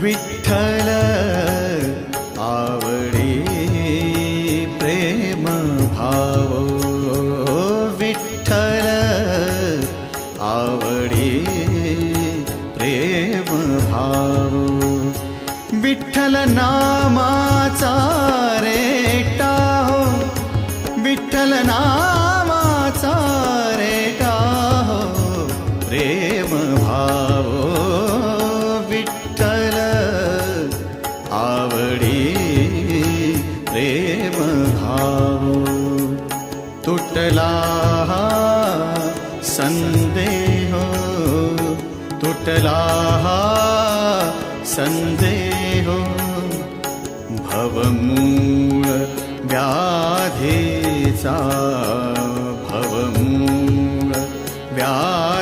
विठ्ठल आवडी प्रेम भाव, विठ्ठल आवडी प्रेम भाव, विठ्ठल नामाचा रेटा हो, विठ्ठल नामाचा रेटा हो प्रेम भाव, विठ्ठल आवडी प्रेम भाव. तुटला संदेह, तुटला संदेह, भवमूळ व्याधीचा